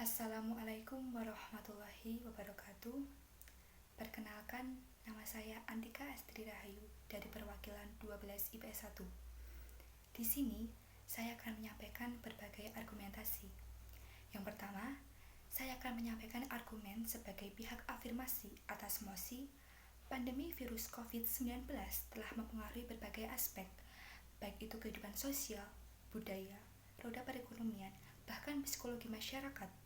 Assalamualaikum warahmatullahi wabarakatuh. Perkenalkan, nama saya Antika Astri Rahayu dari perwakilan 12 IPS 1. Di sini, saya akan menyampaikan berbagai argumentasi. Yang pertama, saya akan menyampaikan argumen sebagai pihak afirmasi atas mosi pandemi virus COVID-19 telah mempengaruhi berbagai aspek, baik itu kehidupan sosial, budaya, roda perekonomian, bahkan psikologi masyarakat.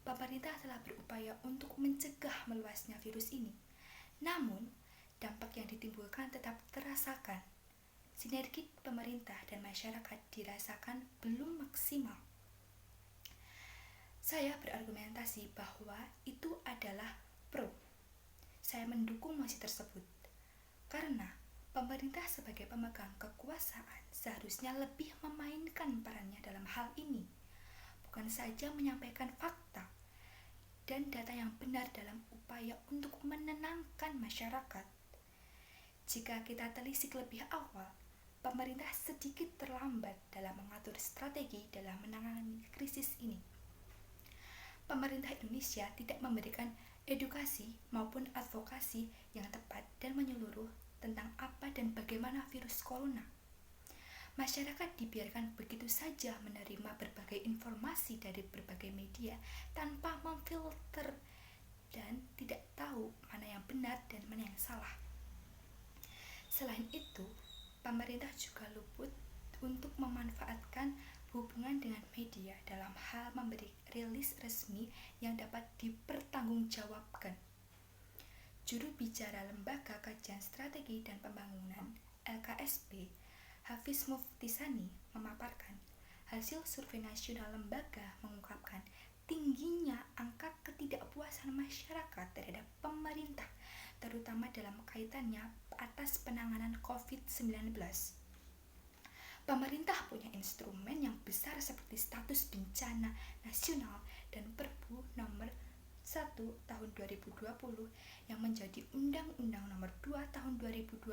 Pemerintah telah berupaya untuk mencegah meluasnya virus ini. Namun, dampak yang ditimbulkan tetap terasakan. Sinergi pemerintah dan masyarakat dirasakan belum maksimal. Saya berargumentasi bahwa itu adalah pro. Saya mendukung mosi tersebut. Karena pemerintah sebagai pemegang kekuasaan seharusnya lebih memainkan perannya dalam hal ini. Bukan saja menyampaikan fakta dan data yang benar dalam upaya untuk menenangkan masyarakat. Jika kita telisik lebih awal, pemerintah sedikit terlambat dalam mengatur strategi dalam menangani krisis ini. Pemerintah Indonesia tidak memberikan edukasi maupun advokasi yang tepat dan menyeluruh tentang apa dan bagaimana virus corona. Masyarakat dibiarkan begitu saja menerima berbagai informasi dari berbagai media tanpa memfilter dan tidak tahu mana yang benar dan mana yang salah. Selain itu, pemerintah juga luput untuk memanfaatkan hubungan dengan media dalam hal memberi rilis resmi yang dapat dipertanggungjawabkan. Juru bicara Lembaga Kajian Strategi dan Pembangunan (LKSP), Hafiz Muftisani memaparkan, hasil survei nasional lembaga mengungkapkan tingginya angka ketidakpuasan masyarakat terhadap pemerintah, terutama dalam kaitannya atas penanganan COVID-19. Pemerintah punya instrumen yang besar seperti status bencana nasional dan Perpu nomor 1 tahun 2020 yang menjadi Undang-Undang nomor 2 tahun 2020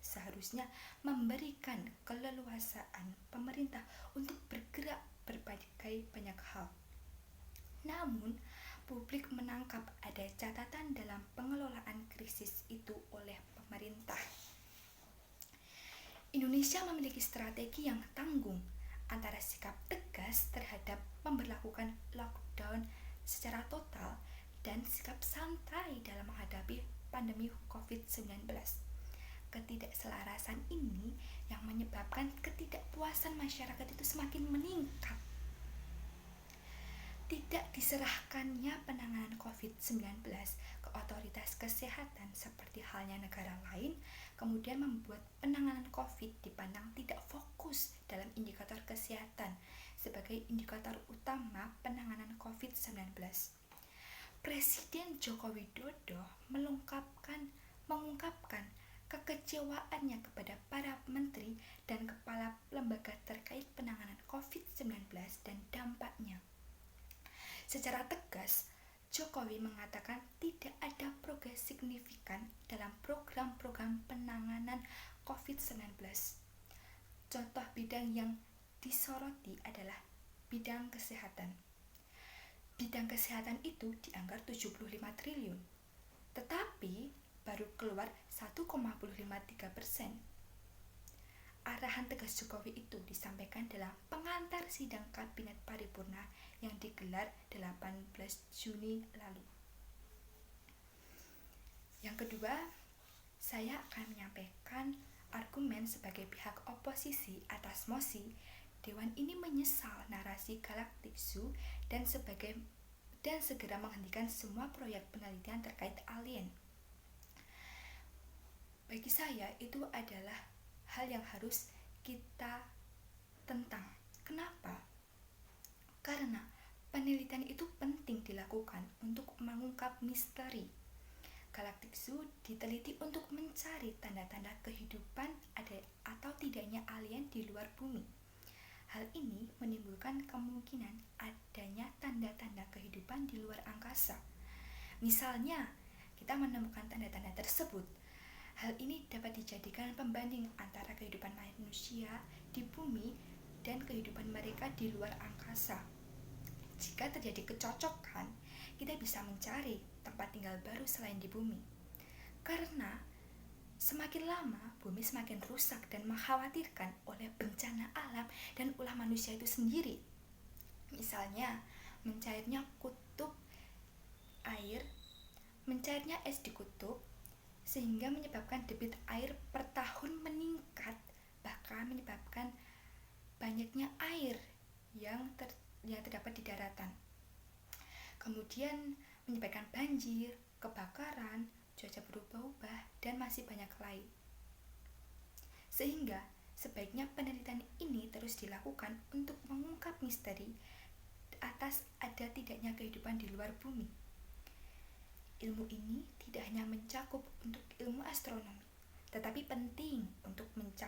seharusnya memberikan keleluasaan pemerintah untuk bergerak berbagai banyak hal. Namun, publik menangkap ada catatan dalam pengelolaan krisis itu oleh pemerintah. Indonesia memiliki strategi yang tanggung antara sikap tegas terhadap memberlakukan lockdown secara total dan sikap santai dalam menghadapi pandemi COVID-19. Ketidakselarasan ini yang menyebabkan ketidakpuasan masyarakat itu semakin meningkat. Tidak diserahkannya penanganan COVID-19 ke otoritas kesehatan seperti halnya negara lain, kemudian membuat penanganan COVID dipandang tidak fokus dalam indikator kesehatan sebagai indikator utama penanganan COVID-19. Presiden Joko Widodo mengungkapkan kekecewaannya kepada para menteri dan kepala lembaga terkait penanganan COVID-19 dan dampaknya. Secara tegas, Jokowi mengatakan tidak ada progres signifikan dalam program-program penanganan COVID-19. Contoh bidang yang disoroti adalah bidang kesehatan. Bidang kesehatan itu dianggar 75 triliun, tetapi baru keluar 1,53%. Arahan tegas Jokowi itu disampaikan dalam pengantar sidang Kabinet Paripurna yang digelar 18 Juni lalu. Yang kedua, saya akan menyampaikan argumen sebagai pihak oposisi atas mosi. Dewan ini menyesal narasi Galactic Zoo dan segera menghentikan semua proyek penelitian terkait alien. Bagi saya itu adalah hal yang harus kita tentang. Kenapa? Karena penelitian itu penting dilakukan untuk mengungkap misteri. Galactic Zoo diteliti untuk mencari tanda-tanda kehidupan ada atau tidaknya alien di luar bumi. Hal ini menimbulkan kemungkinan adanya tanda-tanda kehidupan di luar angkasa. Misalnya, kita menemukan tanda-tanda tersebut. Hal ini dapat dijadikan pembanding antara kehidupan manusia di bumi dan kehidupan mereka di luar angkasa. Jika terjadi kecocokan, kita bisa mencari tempat tinggal baru selain di bumi. Karena semakin lama bumi semakin rusak dan mengkhawatirkan oleh bencana alam dan ulah manusia itu sendiri. Misalnya, mencairnya es di kutub sehingga menyebabkan debit air per tahun meningkat, bahkan menyebabkan banyaknya air yang terdapat di daratan. Kemudian menyebabkan banjir, kebakaran, cuaca berubah-ubah, dan masih banyak lain. Sehingga sebaiknya penelitian ini terus dilakukan untuk mengungkap misteri atas ada tidaknya kehidupan di luar bumi. Ilmu ini tidak hanya mencakup untuk ilmu astronomi, tetapi penting untuk mencakup